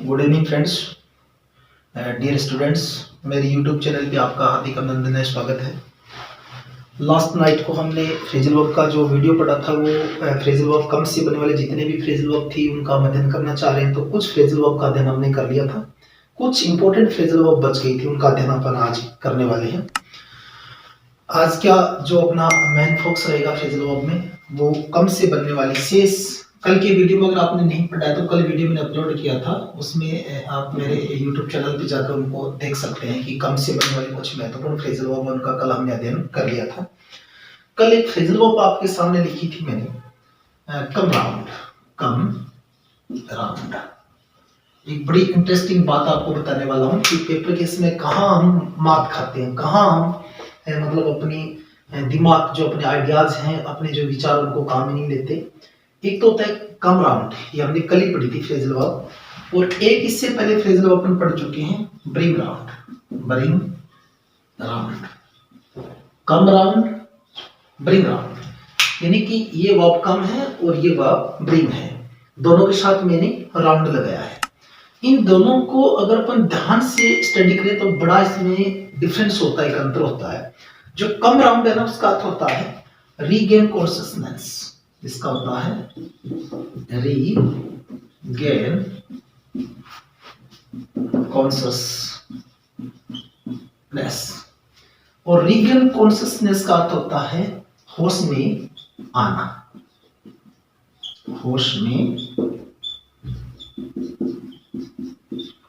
Good evening friends, dear students. मेरे YouTube channel पे आपका हार्दिक अभिनंदन है, स्वागत है। लास्ट नाइट को हमने फ्रेजल वर्ब का जो वीडियो पढ़ा था वो फ्रेजल वर्ब कम से बनने वाले जितने भी फ्रेजल वर्ब थी उनका हम अध्ययन करना चाह रहे हैं। तो कुछ फ्रेजल वर्ब का अध्ययन हमने कर लिया था, कुछ इंपॉर्टेंट फ्रेजल वर्ब बच गई थी, उनका अध्ययन अपन आज करने वाले हैं। आज का जो अपना मेन फोकस रहेगा फ्रेजल वर्ब में वो कम से बनने वाली शेष। कल के वीडियो में अगर आपने नहीं पढ़ा है तो कल वीडियो मैंने अपलोड किया था, उसमें आप मेरे YouTube चैनल पे जाकर उनको देख सकते हैं कि कम से बनने वाले कुछ महत्वपूर्ण फ्रेजल वर्ब उनका कल हमने अध्ययन कर लिया था। कल एक फ्रेजल वर्ब आपके सामने लिखी थी मैंने, कम राउंड। एक बड़ी इंटरेस्टिंग बात आपको बताने वाला हूँ कि पेपर केस में कहाँ हम मात खाते हैं, कहाँ हम मतलब अपनी दिमाग जो अपने आइडियाज हैं, अपने जो विचार उनको काम में नहीं लेते। एक तो होता है कम राउंड, ये हमने कल ही पढ़ी थी फ्रेजल वर्ब, और एक इससे पहले फ्रेजल वर्ब अपन पढ़ चुके हैं bring round. Come round, bring round, यानी कि ये वर्ब कम है और ये वर्ब ब्रिंग है, दोनों के साथ मैंने राउंड लगाया है। इन दोनों को अगर अपन ध्यान से स्टडी करें तो बड़ा इसमें डिफरेंस होता है, एक अंतर होता है। जो कम राउंड है ना, उसका अर्थ होता है रीगेन कॉन्शियसनेस। इसका होता है रीगेन कॉन्शियसनेस, और रीगेन कॉन्शियसनेस का अर्थ होता है होश में आना। होश में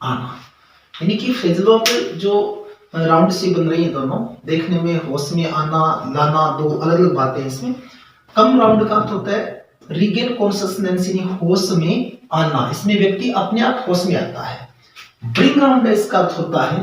आना यानी कि फ्रेजल वर्ब जो राउंड से बन रही है दोनों, देखने में होश में आना लाना दो अलग अलग बातें हैं इसमें। कम राउंड का अर्थ होता है रीगेन कॉन्शियसनेस, यानी होश में आना, इसमें व्यक्ति अपने आप होश में आता है। ब्रिंग राउंड है, इसका अर्थ होता है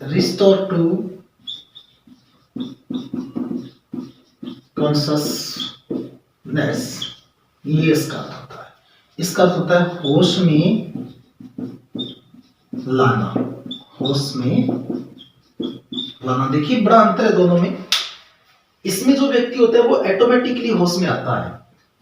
रिस्टोर टू कॉन्शियसनेस, ये इसका अर्थ होता है। इसका अर्थ होता है होश में लाना, होश में लाना। देखिए बड़ा अंतर है दोनों में। इसमें जो व्यक्ति होता है वो ऑटोमेटिकली होश में आता है,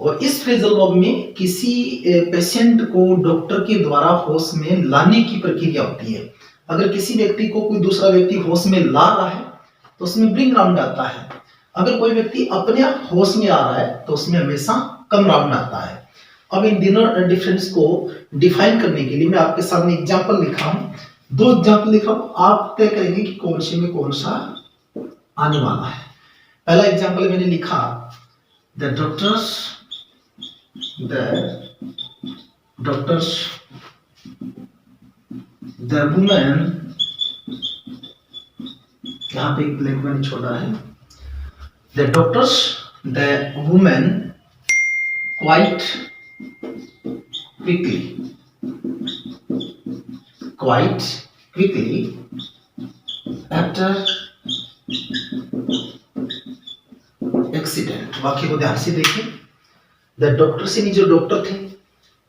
और इस फ्रेजल वर्ब में किसी पेशेंट को डॉक्टर के द्वारा होश में लाने की प्रक्रिया होती है। अगर किसी व्यक्ति को कोई दूसरा व्यक्ति होश में ला रहा है तो उसमें ब्रिंग राउंड आता है। अगर कोई व्यक्ति अपने आप होश में आ रहा है तो उसमें हमेशा कम राउंड आता है। अब इन दोनों डिफरेंस को डिफाइन करने के लिए मैं आपके सामने एग्जांपल लिखा हूं, दो एग्जांपल लिखा हूं, आप तय करेंगे कि कौन से में कौन सा आने वाला है। पहला एग्जांपल मैंने लिखा द वुमेन, यहां पे एक ब्लैक मैंने छोड़ा है। The women quite quickly after accident। वाक्य को ध्यान से देखिए। द डॉक्टर से जो डॉक्टर थे,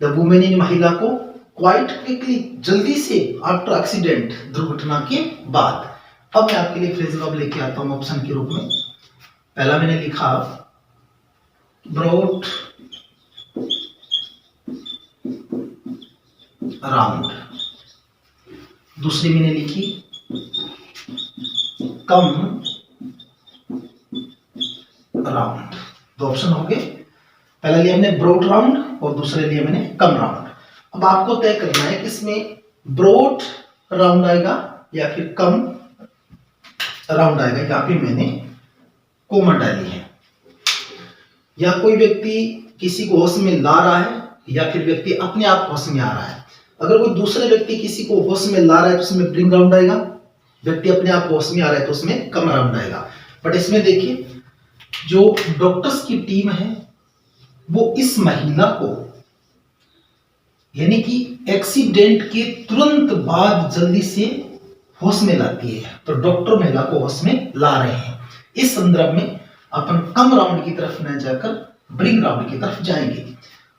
द वुमेन इन महिला को, क्वाइट क्विकली जल्दी से, आफ्टर एक्सीडेंट दुर्घटना के बाद। अब मैं आपके लिए फ्रेजल वर्ब लेके आता हूं ऑप्शन के रूप में। पहला मैंने लिखा ब्रॉट राउंड, दूसरी मैंने लिखी कम राउंड। दो ऑप्शन हो गए, पहला लिया मैंने ब्रॉड राउंड और दूसरे लिया मैंने कम राउंड। अब आपको तय करना है कि इसमें ब्रॉड राउंड आएगा या फिर कम राउंड आएगा। यहां पे मैंने कोमा डाली है। या कोई व्यक्ति किसी को होश में ला रहा है या फिर व्यक्ति अपने आप होश में आ रहा है। अगर कोई दूसरे व्यक्ति किसी को होश में ला रहा है तो उसमें ब्रिंग राउंड आएगा, व्यक्ति अपने आप होश में आ रहा है तो उसमें कम राउंड आएगा। बट इसमें देखिए जो डॉक्टर्स की टीम है वो इस महिला को यानी कि एक्सीडेंट के तुरंत बाद जल्दी से होश में लाती है, तो डॉक्टर महिला को होश में ला रहे हैं। इस संदर्भ में अपन कम राउंड की तरफ न जाकर ब्रिंग राउंड की तरफ जाएंगे,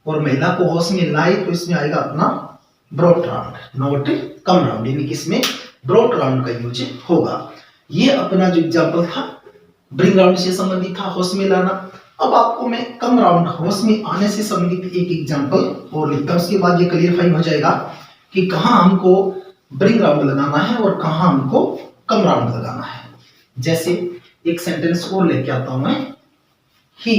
और महिला को होश में लाए तो इसमें आएगा अपना broad round, not come round, यानी कि इसमें ब्रॉड राउंड का यूज होगा। ये अपना जो एग्जांपल था ब्रिंग राउंड से संबंधित था, होश में लाना। अब आपको मैं कम राउंड होश में आने से संबंधित एक एग्जांपल और लिखता हूं, उसके बाद ये क्लियरफाई हो जाएगा कि कहां हमको ब्रिंग राउंड लगाना है और कहां हमको कम राउंड लगाना है। जैसे एक सेंटेंस और लेके आता हूं मैं, ही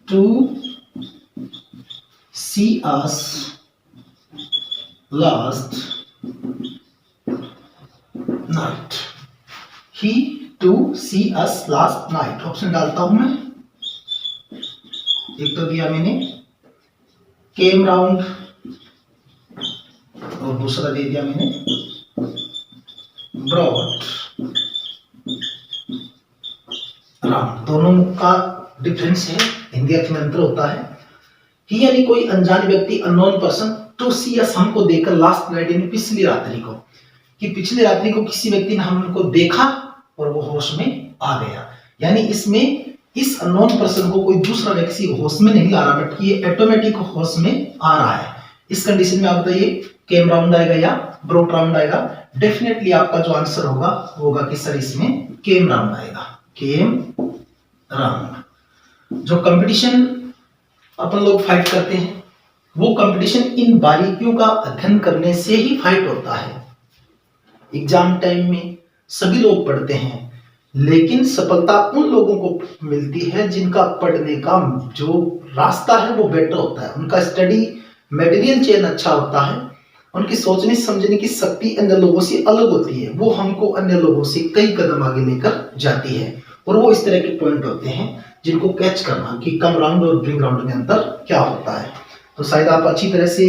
to see us last night, he to see us last night। Option डालता हूं मैं, एक तो दिया मैंने came round और दूसरा दे दिया मैंने brought round। दोनों का डिफरेंस है, हिंदी अर्थ में अंतर होता है। ही यानी कोई अनजान व्यक्ति, अननोन पर्सन, टू सी अस हमको देखकर, लास्ट नाइट यानी पिछली रात्रि को, कि पिछली रात्रि को किसी व्यक्ति ने हमको देखा और वो होश में आ गया। यानी इसमें इस अननोन पर्सन को कोई दूसरा व्यक्ति होश में नहीं ला रहा, बट ये ऑटोमेटिक होश में आ रहा है। इस कंडीशन में आप बताइए केम राउंड आएगा या ब्रोट राउंड आएगा? डेफिनेटली आपका जो आंसर होगा कि सर इसमें केम राउंड आएगा, केम राउंड। जो कंपटीशन अपन लोग फाइट करते हैं, वो कंपटीशन इन बारीकियों का अध्ययन करने से ही फाइट होता है। एग्जाम टाइम में सभी लोग पढ़ते हैं, लेकिन सफलता उन लोगों को मिलती है जिनका पढ़ने का जो रास्ता है वो बेटर होता है, उनका स्टडी मटेरियल चेन अच्छा होता है, उनकी सोचने समझने की शक्ति अन्य लोगों से अलग होती है, वो हमको अन्य लोगों से कई कदम आगे लेकर जाती है। और वो इस तरह के पॉइंट होते हैं जिनको कैच करना कि कम राउंड और ब्रिंग राउंड में अंतर क्या होता है। तो शायद आप अच्छी तरह से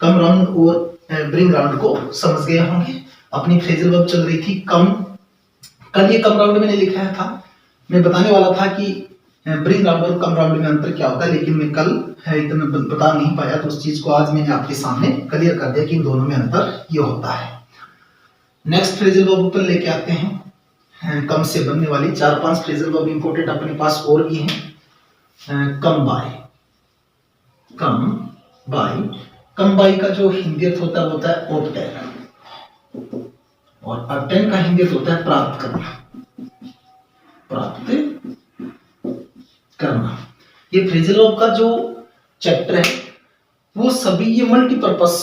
कम राउंड और ब्रिंग राउंड को समझ गए होंगे। अपनी फ्रेजल वर्ब चल रही थी कम, कल ये कम राउंड मैंने लिखाया था, मैं बताने वाला था कि ब्रिंग राउंड और कम राउंड में अंतर क्या होता है, लेकिन मैं कल इतना बता नहीं पाया, तो उस चीज को आज मैंने आपके सामने क्लियर कर दिया कि इन दोनों में अंतर ये होता है। नेक्स्ट फ्रेजल वर्ब पर लेके आते हैं, कम से बनने वाली 4-5 फ्रेजल वर्ब इंपोर्टेंट अपने पास और भी हैं। Come by, come by, come by का जो हिंदी अर्थ होता है ऑब्टेन, और ऑब्टेन का हिंदी अर्थ होता है प्राप्त करना, प्राप्त करना। ये फ्रेजल वर्ब का जो चैप्टर है वो सभी ये मल्टीपर्पस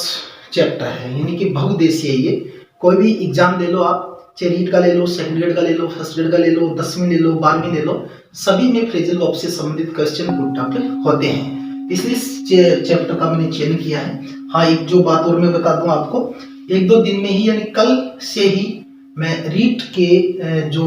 चैप्टर है, यानी कि बहुउद्देशीय है। ये कोई भी एग्जाम ले लो आप, चाहे रीट का ले लो, सेकंड ग्रेड का ले लो, फर्स्ट ग्रेड का ले लो, 10वीं ले लो, 12वीं ले लो, सभी में फ्रेजल वर्ब से संबंधित क्वेश्चन पुट अप होते हैं। इसलिए चैप्टर का मैंने चयन किया है। हाँ, एक जो बात और मैं बता दूं आपको, 1-2 दिन में ही यानी कल से ही मैं रीट के जो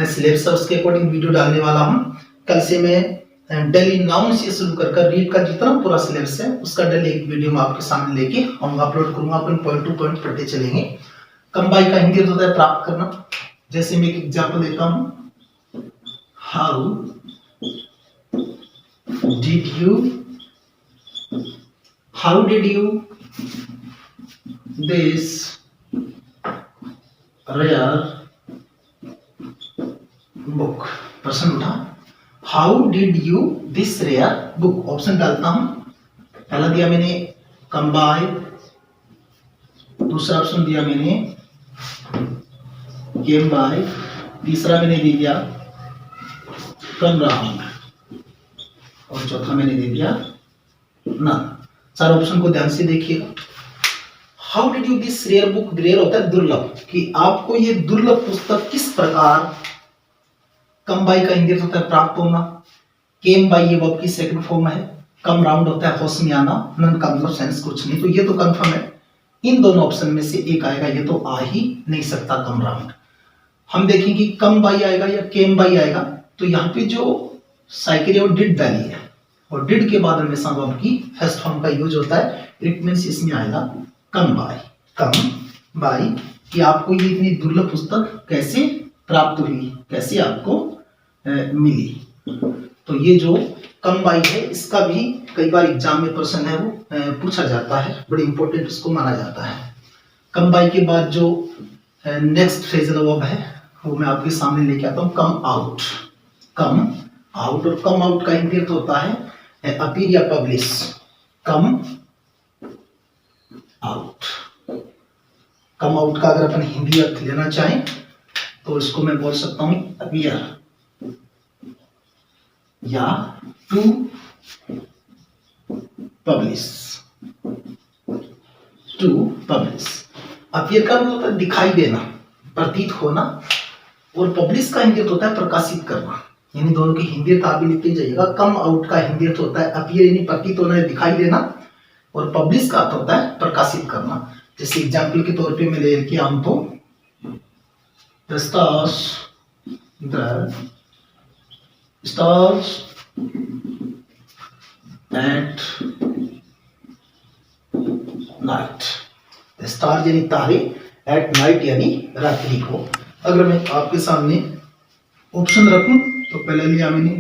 सिलेबस है उसके अकॉर्डिंग वीडियो डालने वाला हूँ। कल से मैं डेली नाउन से शुरू कर रीट का जितना पूरा सिलेबस है उसका डेली एक वीडियो मैं आपके सामने लेके अपलोड करूंगा, अपन पॉइंट टू पॉइंट पढ़ते चलेंगे। कम बाय का हिंदी होता है प्राप्त करना। जैसे मैं एक एग्जांपल देता हूं, how did you this rare book. प्रश्न उठा, how did you this rare book. Option डालता हूं, पहला दिया मैंने कम बाय, दूसरा ऑप्शन दिया मैंने केम बाय, तीसरा मैंने दे दिया कम राउंड, और चौथा मैंने दे दिया ना। 4 ऑप्शन को ध्यान से देखिएगा। How did you this rare book, rare होता है दुर्लभ, कि आपको ये दुर्लभ पुस्तक किस प्रकार, कम बाय का हिंदी होता है प्राप्त होना, केम बाय ये वर्ब की सेकंड फॉर्म है, कम राउंड होता है होश में आना, नन का मतलब सेंस कुछ नहीं, तो ये तो कंफर्म है इन दोनों ऑप्शन में से एक आएगा, ये तो आ ही नहीं सकता कम राउंड। हम देखें कि कम बाय आएगा या केम बाय आएगा, तो यहाँ पे जो साइकिल है वो डिड डाली है, और डिड के बाद हमेशा वर्ब की फर्स्ट फॉर्म का यूज होता है। इट मींस इसमें आएगा कम बाय, कम बाय, कि आपको ये इतनी दुर्लभ पुस्तक कैसे प्राप्त हुई, कैसे आपको मिली। तो ये जो कम बाय है इसका भी कई बार एग्जाम में प्रश्न है वो पूछा जाता है, बड़ी इंपॉर्टेंट इसको माना जाता है। कम बाय के बाद जो नेक्स्ट फ्रेजल वर्ब है वो मैं आपके सामने लेके आता हूँ, कम आउट। कम आउट, और कम आउट का हिंदी अर्थ होता है अपीयर या publish. Come out, come out का अगर अपन हिंदी अर्थ लेना चाहें तो इसको मैं बोल सकता हूं अपीयर या to publish. To publish, appear का मतलब होता है दिखाई देना, प्रतीत होना, और पब्लिश का हिंदी होता है प्रकाशित करना। यानी दोनों की हिंदी आप भी लिखते जाइएगा। कम आउट का हिंदी होता है अपीयर यानी प्रतीत होना या दिखाई देना, और पब्लिश का अर्थ होता है प्रकाशित करना। जैसे एग्जाम्पल के तौर पे मैं ले के आऊं तो the stars at night. Star यानी तारे, एट नाइट यानी रात्रि को। अगर मैं आपके सामने ऑप्शन रखूं तो पहले लिया मैंने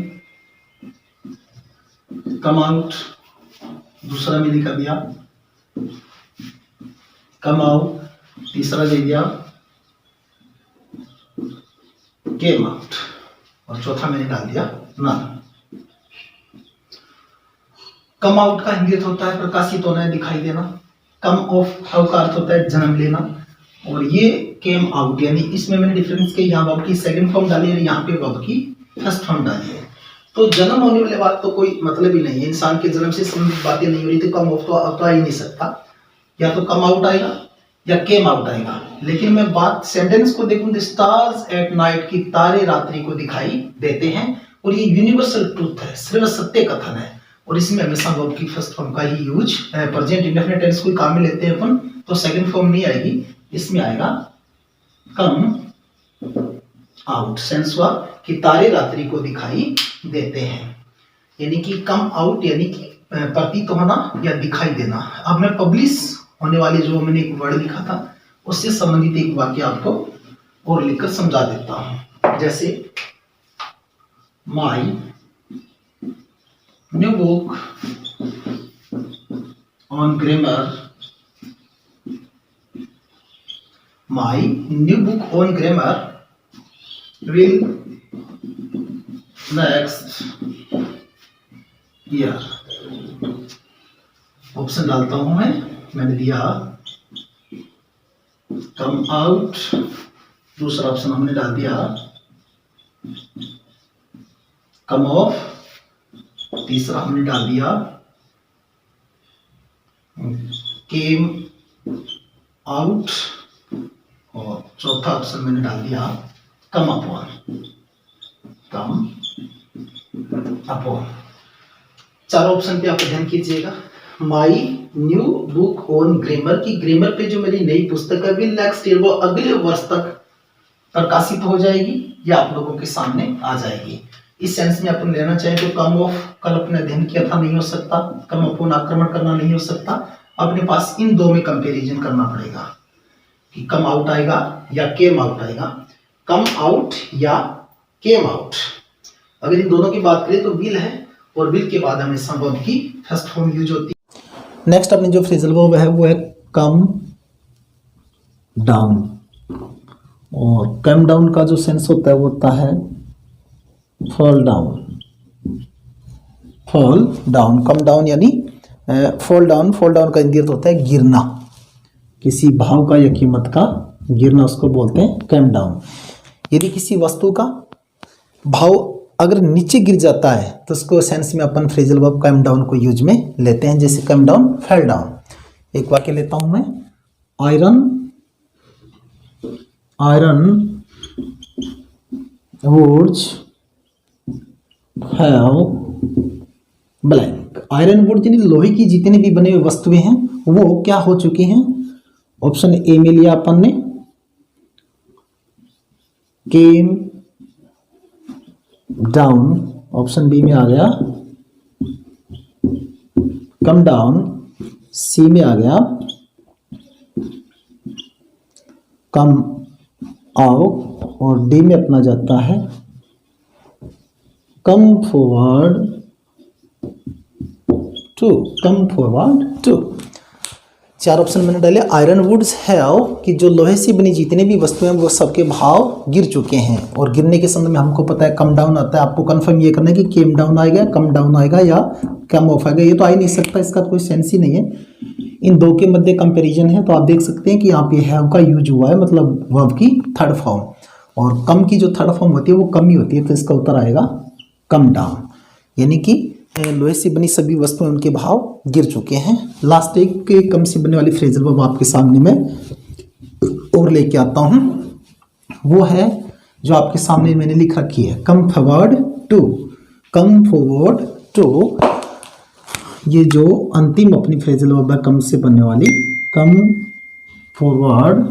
कम आउट, दूसरा मैंने कर दिया कम आउट, तीसरा दे दिया केम आउट, और चौथा मैंने डाल दिया नन। कम आउट का हिंदी होता है प्रकाशित होना है, दिखाई देना। कम ऑफ का अर्थ होता है जन्म लेना, और ये केम आउट यानी इसमें मैंने डिफरेंस किया, यहाँ वर्ब की सेकंड फॉर्म डाली है, यहाँ पे वर्ब की फर्स्ट फॉर्म डाली है। तो जन्म होने वाले बात तो कोई मतलब ही नहीं है, इंसान के जन्म से संबंधित बातें नहीं हो रही, तो कम ऑफ तो आ ही नहीं सकता, या तो कम आउट आएगा या केम आउट आएगा। लेकिन मैं बात सेंटेंस को देखूं, द स्टार्स एट नाइट की तारे रात्रि को दिखाई देते हैं, और ये यूनिवर्सल ट्रूथ है, सिर्फ सत्य कथन है, और इसमें हमेशा वर्ब की फर्स्ट फॉर्म का ही यूज, प्रेजेंट इंडेफिनिट टेंस कोई काम में लेते हैं अपन तो सेकंड फॉर्म नहीं आएगी, इसमें आएगा कम आउट। सेंस हुआ कि तारे रात्रि को दिखाई देते हैं, यानी कि कम आउट यानी कि प्रतीत होना या दिखाई देना। अब मैं पब्लिश होने वाले जो मैंने एक वर्ड लिखा था उससे संबंधित एक वाक्य आपको और लिखकर समझा देता हूं। जैसे my new book on grammar, my new book on grammar will next year. Option डालता हूं मैंने दिया कम आउट, दूसरा ऑप्शन हमने डाल दिया कम ऑफ, तीसरा हमने डाल दिया केम आउट, और चौथा ऑप्शन मैंने डाल दिया कम अपॉन। कम अपॉन चार ऑप्शन पे आप ध्यान कीजिएगा। My new book on grammar की ग्रामर पे जो मेरी नई पुस्तक है विल नेक्स्ट ईयर, वो अगले वर्ष तक प्रकाशित हो जाएगी या आप लोगों के सामने आ जाएगी। इस सेंस में अपन लेना चाहें तो कम ऑफ कल अपने अध्ययन किया था, नहीं हो सकता। कम अपॉन आक्रमण करना नहीं हो सकता। अपने पास इन दो में कंपैरिजन करना पड़ेगा कि कम आउट आएगा या केम आउट आएगा, कम आउट या केम आउट। अगर इन दोनों की बात करें तो विल है, और विल के बाद हमेशा वर्ब की फर्स्ट फॉर्म यूज होती है। नेक्स्ट अपनी जो फ्रेजल वर्ब है वो है कम डाउन, और कम डाउन का जो सेंस होता है वो होता है fall down. Fall down, come down यानी फॉल डाउन। फॉल डाउन का हिंदी अर्थ होता है गिरना, किसी भाव का या कीमत का गिरना, उसको बोलते हैं कम डाउन। यदि किसी वस्तु का भाव अगर नीचे गिर जाता है तो उसको सेंस में अपन फ्रेजल वर्ब कम डाउन को यूज में लेते हैं। जैसे कम डाउन, फेल डाउन। एक वाक्य लेता हूं मैं, iron woods have blank. Iron wood यानी लोहे की जितने भी बने हुए वस्तुएं हैं वो क्या हो चुकी हैं। ऑप्शन ए में लिया अपन ने केम डाउन, ऑप्शन बी में आ गया कम डाउन, सी में आ गया कम आउट, और डी में अपना जाता है कम फॉरवर्ड टू। चार ऑप्शन मैंने डाले। आयरन वुड्स हैव कि जो लोहे से बनी जितने भी वस्तुएं हैं वो सबके भाव गिर चुके हैं, और गिरने के समय में हमको पता है कम डाउन आता है। आपको कंफर्म ये करना है कि केम डाउन आएगा, कम डाउन आएगा या कम ऑफ आएगा। ये तो आ ही नहीं सकता, इसका कोई सेंस ही नहीं है। इन दो के मध्य कंपैरिजन है, तो आप देख सकते हैं कि यहाँ पे हैव का यूज हुआ है, मतलब वर्ब की थर्ड फॉर्म। और कम की जो थर्ड फॉर्म होती है वो कम ही होती है, तो इसका उत्तर आएगा कम डाउन, यानी कि लोहे से बनी सभी वस्तुएं उनके भाव गिर चुके हैं। लास्ट एक के कम से बनने वाली फ्रेजल वर्ब आपके सामने मैं और लेके आता हूं, वो है जो आपके सामने मैंने लिख रखी है, come forward to. Come forward to, ये जो अंतिम अपनी फ्रेजल वर्ब है कम से बनने वाली, कम फॉरवर्ड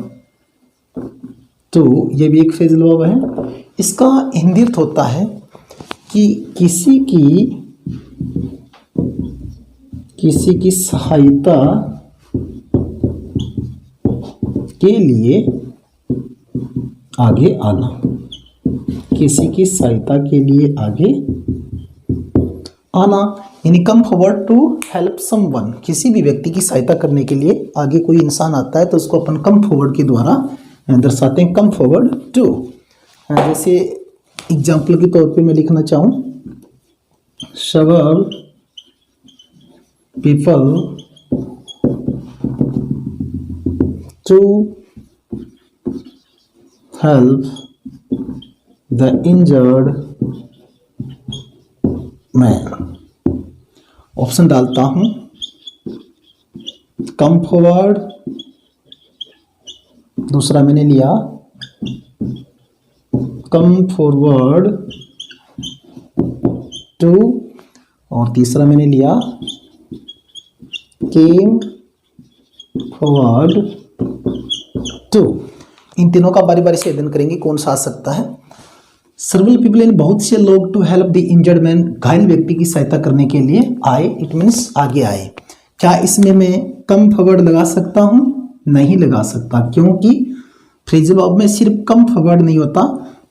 टू, ये भी एक फ्रेजल वर्ब है। इसका हिंदी अर्थ होता है कि किसी की सहायता के लिए आगे आना, किसी की सहायता के लिए आगे आना, यानी come forward to help someone, किसी भी व्यक्ति की सहायता करने के लिए आगे कोई इंसान आता है तो उसको अपन कम फॉरवर्ड के द्वारा दर्शाते हैं, कम फॉरवर्ड टू। जैसे एग्जाम्पल के तौर पे मैं लिखना चाहूँ, several people to help the injured man। Option डालता हूं, कम फॉरवर्ड, दूसरा मैंने लिया कम फॉरवर्ड टू, और तीसरा मैंने लिया केम फॉरवर्ड टू। इन तीनों का बारी बारी से अध्ययन करेंगे कौन सा आ सकता है। सर्वल पीपल, इन बहुत से लोग, to help the injured man, घायल व्यक्ति की सहायता करने के लिए आए, इट मीन्स आगे आए। क्या इसमें मैं कम फॉरवर्ड लगा सकता हूं? नहीं लगा सकता, क्योंकि फ्रेजल वर्ब में सिर्फ कम फॉरवर्ड नहीं होता,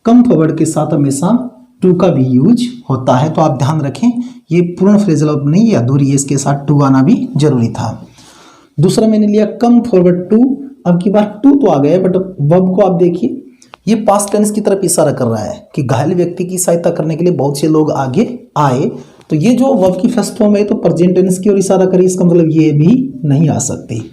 कम फॉरवर्ड के साथ हमेशा टू का भी यूज होता है। तो आप ध्यान रखें, ये पूर्ण फ्रेजल वर्ब नहीं है, अधूरी है, इसके साथ टू आना भी जरूरी था। दूसरा मैंने लिया कम फॉरवर्ड टू, अब की बार टू तो आ गया है, बट वर्ब को आप देखिए, ये पास्ट टेंस की तरफ इशारा कर रहा है कि घायल व्यक्ति की सहायता करने के लिए बहुत से लोग आगे आए। तो ये जो वर्ब की फर्स्ट फॉर्म है तो प्रेजेंट टेंस की ओर इशारा करें, इसका मतलब ये भी नहीं आ सकती।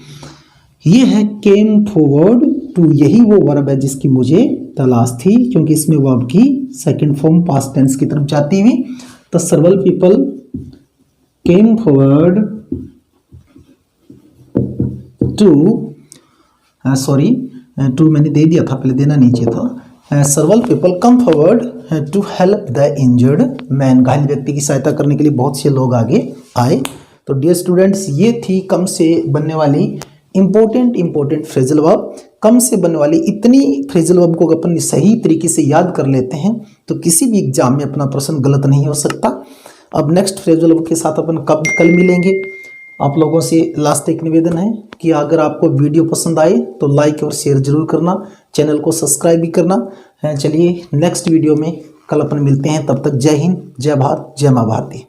ये है केम फॉरवर्ड टू, यही वो वर्ब है जिसकी मुझे तलाश थी, क्योंकि इसमें वर्ब की सेकंड फॉर्म पास्ट टेंस की तरफ जाती हुई। तो several people came forward to, sorry to मैंने दे दिया था, पहले देना नीचे था। Several people come forward to help the injured man, घायल व्यक्ति की सहायता करने के लिए बहुत से लोग आगे आए। तो डियर स्टूडेंट्स, ये थी कम से बनने वाली इंपॉर्टेंट फ्रेजल वर्ब। कम से बनने वाली इतनी फ्रेजल वर्ब को अपन सही तरीके से याद कर लेते हैं तो किसी भी एग्जाम में अपना प्रश्न गलत नहीं हो सकता। अब नेक्स्ट फ्रेजल वर्ब के साथ अपन कल मिलेंगे। आप लोगों से लास्ट एक निवेदन है कि अगर आपको वीडियो पसंद आए तो लाइक और शेयर जरूर करना, चैनल को सब्सक्राइब भी करना। चलिए नेक्स्ट वीडियो में कल अपन मिलते हैं, तब तक जय हिंद, जय भारत, जय माँ भारती।